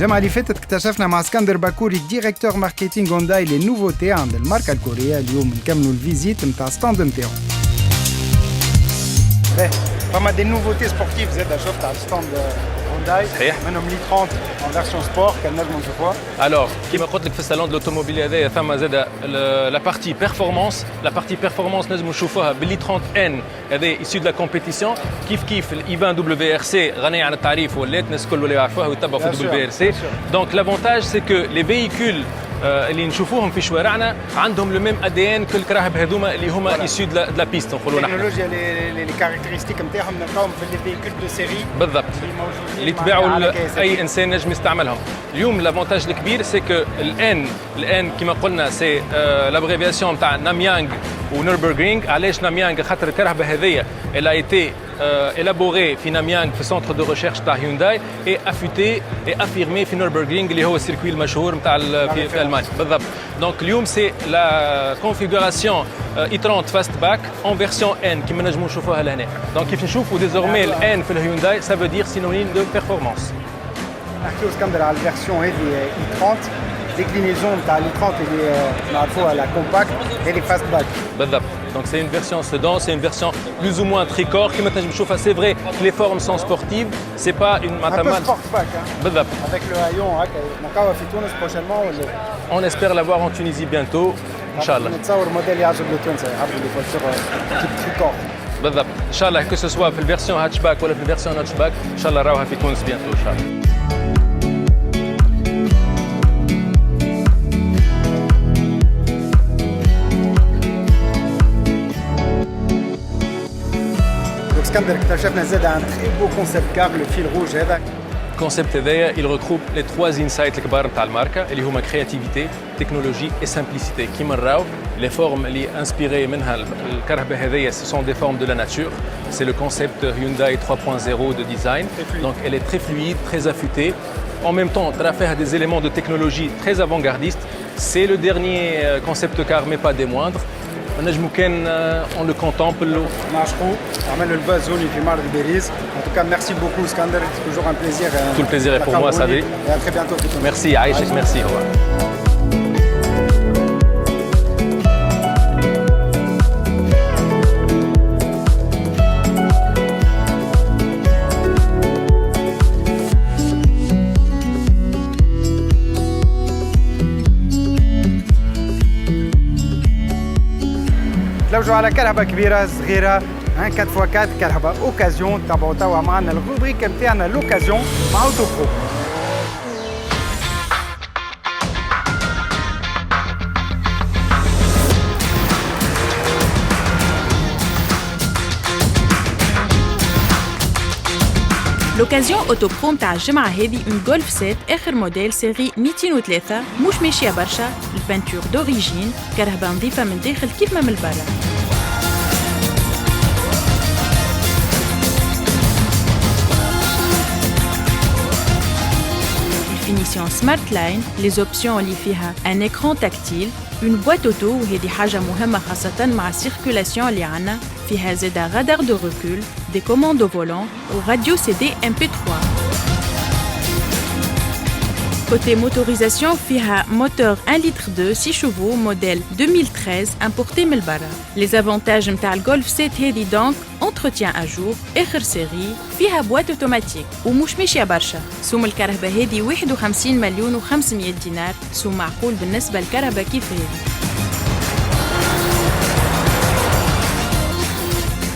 الجمعة اللي فاتت اكتشفنا مع اسكندر باكوري ديريكتور ماركتينغ هونداي لي نوفوتي عند الماركة الكورية. اليوم نكملوا الفيزيت نتاع ستاند نتاعو. فما دي نوفوتي سبورتيف زاد شفت على ستاند هونداي صحيح منهم لي 30 en version sport كان نجموا نشوفوها. Alors, كيما قلت لك في الصالون دو لوتوموبيل هذايا ثم زاد لا بارتي بيرفورمانس، لا بارتي بيرفورمانس نجموا نشوفوها باللي 30 ان هذا ايسو دو لا كومبيتيسيون كيف الاي 20 دبليو ار سي غنية عن التعريف ولات الناس الكل ولاو يعرفوها ويتبعوا في دبليو ار سي. دونك لافونتاج سي كو لي فييكول اللي نشوفوهم في شوارعنا عندهم لو ميم ادي ان كل الكراهب هذوما اللي هما ايسو دو لا بيست نقولوا نحن. التكنولوجيا لي كاركتيرستيك نتاعهم نلقاهم في لي فييكول دو سيري بالضبط اللي تباعوا اي انسان نجم يستعملهم. اليوم لافونتاج الكبير سي كو الان كما قلنا سي لابريفياسيون تاع ناميانغ ونوربرغرينغ. علاش ناميانغ؟ خاطر الكرهبه هذيا elle a été élaborée في ناميانغ في سنتر دو ريشيرش تاع هيونداي et affûtée et affirmée في نوربرغرينغ اللي هو السيركوي المشهور نتاع في المانيا. بالضبط. دونك اليوم سي لا كونفيغوراسيون اي 30 فاست باك اون فيرسيون ان كيما نجموا نشوفوها لهنا. دونك كيف نشوفوا ديزورمي الان في الهيونداي سا فو دير سينونيم دو بيرفورمانس. نحكيو اسكندر على الفيرسيون هذه اي 30 ديكلينيزون تاع لي 30 اللي نعرفوها لا كومباكت هذه فاست باك. بالضبط. Donc c'est une version sédan, c'est une version plus ou moins tricorps. Qui maintenant je me chauffe, c'est vrai que les formes sont sportives, c'est pas une mathématique. Un peu sportback, hein. بالضبط. Avec le haillon, نلقاوها في تونس prochainement ولا؟ On espère l'avoir en Tunisie bientôt, Inch'Allah. نتصور موديل يعجب التوانسة يحبوا لي فواتور تيب تريكور. بالضبط. Inch'Allah que ce soit في الفيرسيون هاتشباك ولا في الفيرسيون نوتشباك، Inch'Allah راوها في تونس bientôt Inch'Allah. اسكندر اكتشفنا زاد عن تري بو كونسيبت كار لو فيل روج هذا. الكونسيبت هذايا il regroupe les trois insights الكبار نتاع الماركه اللي هما كرياتيفيتي، تكنولوجي et simplicité. كيما نراو les formes اللي انسبيري منها الكرهبه هذايا ce sont des formes de la nature. C'est le concept Hyundai 3.0 de design. Donc elle est très fluide, très affûtée. En même temps, elle a fait des éléments de technologie très avant-gardistes. C'est le dernier concept car mais pas des moindres. نجمو كان on le contemple. نعشقو عملوا الباز هوني في معرض باريس. En tout cas, merci beaucoup اسكندر, c'est toujours un plaisir. Tout le plaisir est pour moi, Sadi. Et à très bientôt. Merci, Aïchek, merci. Au revoir. نتلوجوا على كرهبه كبيره صغيره 4x4 كرهبه اوكازيون. تابعوا توا معنا الروبريك نتاعنا لوكازيون مع اوتو برو. لوكازيون اوتو برو نتاع الجمعه هذه اون جولف سيت اخر موديل سيري 203 مش ماشيه برشا. البانتور دوريجين كرهبه نظيفه من داخل كيف ما من برا. فينيسيون سمارت لاين، لي اوبسيون اللي فيها ان اكران تاكتيل، اون بوات اوتو وهذه حاجه مهمه خاصه مع السيركولاسيون اللي عندنا. فيها زادا رادار دو ريكول، دي كوموند او فولون وراديو سي دي ام بي 3. Côté motorisation, فيها moteur 1 litre 2 6 chevaux modèle 2013 importé من برا. Les avantages نتاع الجولف سيت هذه دونك entretien à jour، آخر سيري، فيها بوات اوتوماتيك ومش ماشية برشا. سوم الكرهبة هذه 51 مليون و500 دينار، سوم معقول بالنسبة للكرهبة كيف هذه.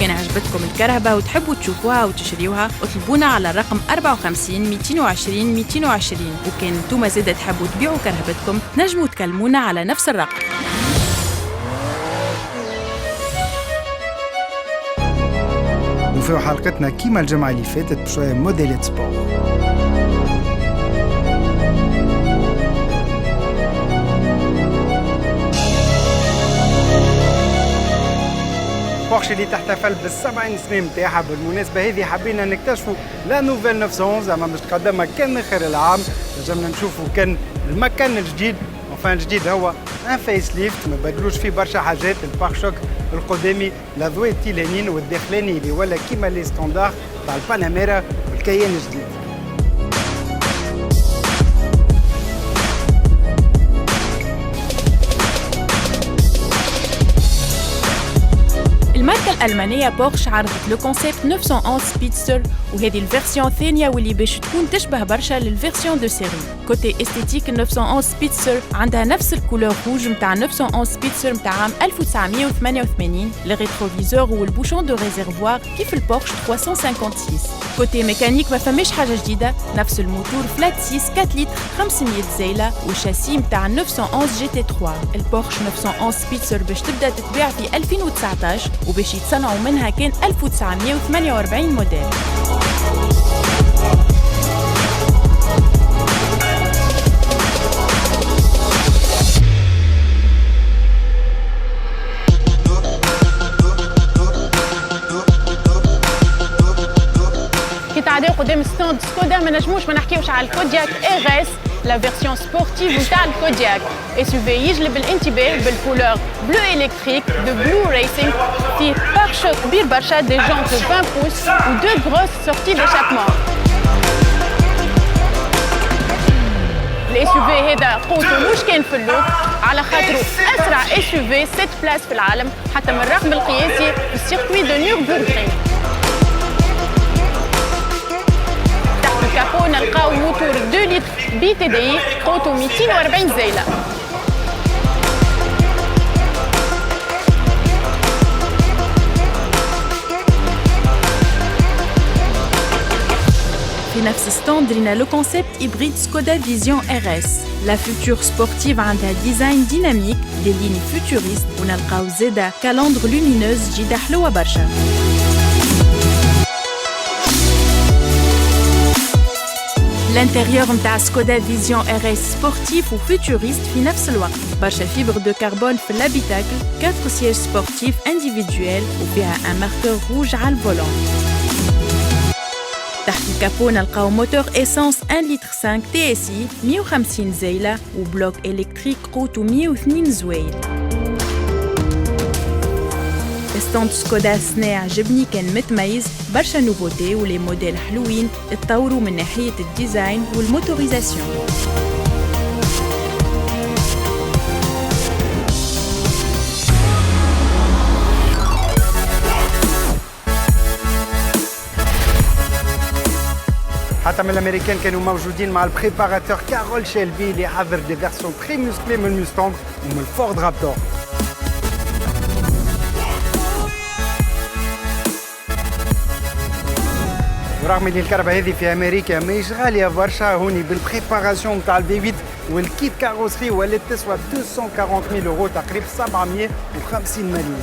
كان عجبتكم الكرهبة وتحبوا تشوفوها وتشريوها اطلبونا على الرقم 54 220 220. وكان انتوما زادا تحبوا تبيعوا كرهبتكم نجموا تكلمونا على نفس الرقم. وفي حلقتنا كيما الجمعة اللي فاتت بشوية موديلات سبور. بورش اللي تحتفل بال70 سنة نتاعها. بالمناسبة هذه حبينا نكتشفوا لا نوفيل 911 زعما باش تقدمها كان اخر العام. نجمنا نشوفوا كان المكان الجديد، الجديد هو ان فيس ليفت، ما بدلوش فيه برشا حاجات. البارشوك القدامي الاضواء التيلانين والداخلاني اللي ولا كيما لي ستاندار تاع الباناميرا والكيان الجديد. الألمانية بورش عرضت لو كونسيبت 911 سبيدستر وهذه الفيرسيون الثانية واللي باش تكون تشبه برشا للفيرسيون دو سيري. كوتي استيتيك 911 سبيدستر عندها نفس الكولور روج متاع 911 سبيدستر متاع عام 1988 لي ريتروفيزور والبوشون دو ريزرفوار كيف البورش 356. كوتي ميكانيك ما فماش حاجة جديدة، نفس الموتور فلات 6 4 لتر 500 زيلة والشاسي متاع 911 جي تي 3. البورش 911 سبيدستر باش تبدا تتباع في 2019 وباش يتصنعوا منها كان 1948 موديل. تعداو قدام ستاند سكودا ما نجموش ما نحكيوش على الكودياك ار اس لا فيرسيون سبورتيف نتاع الكودياك اس يو في يجلب الانتباه بالكولور بلو الكتريك دو بلو ريسينغ فيه بارشو كبير برشا دي جونت 20 بوس و دو غروس سورتي ديشابمون. الاس يو في هذا قوته مش كان في اللوك على خاطره اسرع اس يو في 6 بلاس في العالم حتى من الرقم القياسي في السيركوي دو نيربورغرينغ. الكابو نلقاو موتور 2 لتر بي تي دي قوته 240 زيلة. في نفس ستاند لنا لو كونسيبت هيبريد سكودا فيزيون ار اس. لا فيوتور سبورتيف عندها ديزاين ديناميك دي ليني فيوتوريست ونلقاو زادا كالندر لومينوز جيدة حلوة برشا. الانتيريور متاع سكودا فيزيون ار اس سبورتيف وفيوتوريست في نفس الوقت. برشا فيبر دو كربون في الهابيتاكل، 4 سياج سبورتيف انديفيدويل وفيها ان ماركور روج على الفولون. تحت الكابو نلقاو موتور اسانس 1 لتر 5 تي اس اي 150 زيلة وبلوك الكتريك قوته 102 زوايد. ستاند سكودا سنة عجبني كان متميز برشا نوفوتي ولي موديل حلوين اتطوروا من ناحية الديزاين والموتوريزاسيون. حتى من الامريكان كانوا موجودين مع البريباراتور كارول شيلبي اللي حضر دي فيرسيون تري موسكلي من الموستانج ومن الفورد رابتور. ورغم اللي الكهرباء هذه في امريكا ماهيش غاليه برشا، هوني بالبريباراسيون نتاع الفي 8 والكيت كاروسري ولات تسوى 240,000 يورو تقريبا 750 مليون.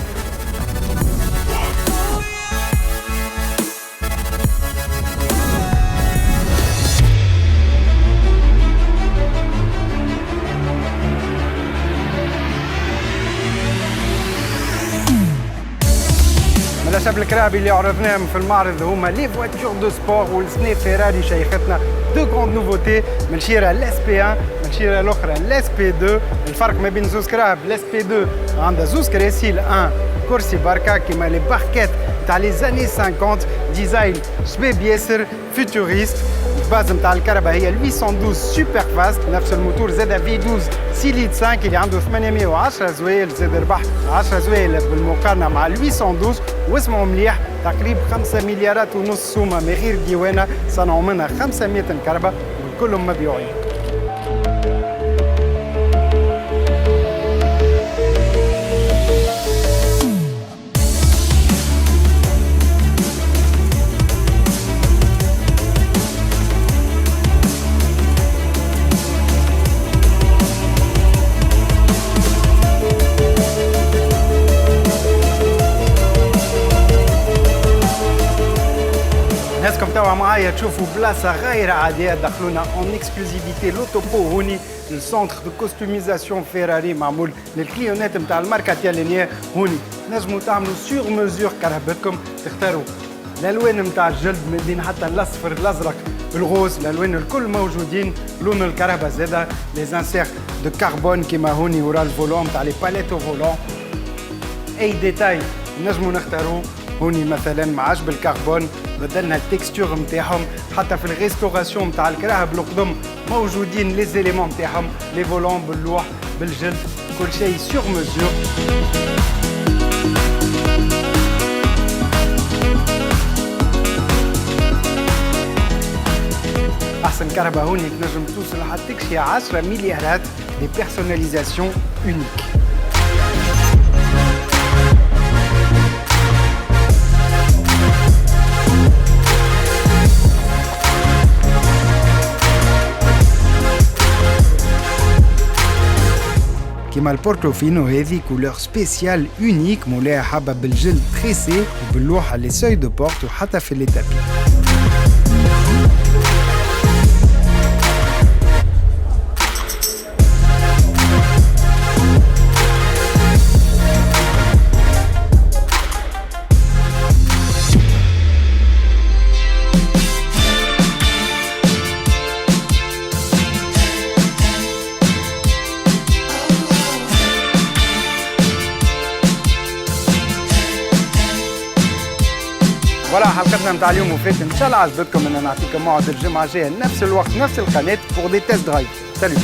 الأشب الكرابي اللي عرضناهم في المعرض هما لي فواتور دو سبور والسنة فيراري شيختنا دو غروند نوفوتي من شيرة الاس بي 1 من شيرة الأخرى الاس بي 2. الفرق ما بين زوز كراب الاس بي 2 عندها زوز كراسي، الان كرسي بركة كيما لي باركات تاع لي زاني 50 ديزاين شباب ياسر فيتوريست. الباز نتاع الكهرباء هي 812 سوبر فاست، نفس الموتور زاد في 12 6 لتر 5 اللي عنده 810 زوايل، زاد ربح 10 زوايل بالمقارنه مع 812. واسمعوا مليح تقريبا 5 مليارات ونص سومه من غير ديوانه صنعوا منها 500 كهرباء وكلهم مبيوعين. ناسكم توا معايا تشوفوا بلاصه غير عاديه، دخلونا اون اكسكلوزيفيتي لوتوبو هوني السونتر دو كوستوميزاسيون فيراري معمول للكليونات نتاع الماركه تالينيه. هوني نجموا تعملوا سور مزور كرهبتكم، تختاروا الالوان نتاع الجلد من بين حتى الاصفر الازرق الغوز، الالوان الكل موجودين. لون الكهرباء زاده لي زانسير دو كربون كيما هوني ورا الفولون تاع لي باليت او فولون. اي ديتاي نجموا نختاروه هوني مثلا ما عادش بالكربون، بدلنا التكستور نتاعهم. حتى في الريستوراسيون نتاع الكراهب القدم موجودين لي زيليمون نتاعهم، لي فولون باللوح بالجلد، كل شيء سور مزور. أحسن كهرباء هونيك نجم توصل حتى تكشي 10 مليارات دي بيرسوناليزاسيون اونيك. كيما البورتوفينو هذه كولور سبيسيال اونيك مولاها حابه بالجلد تريسي وباللوحه لي سوي دو بورت وحتى في لي تابي. فوالا حلقتنا نتاع اليوم وفات ان شاء الله عجبتكم. انا نعطيكم موعد الجمعه الجايه نفس الوقت نفس القناه بور دي تيست درايف. سالو.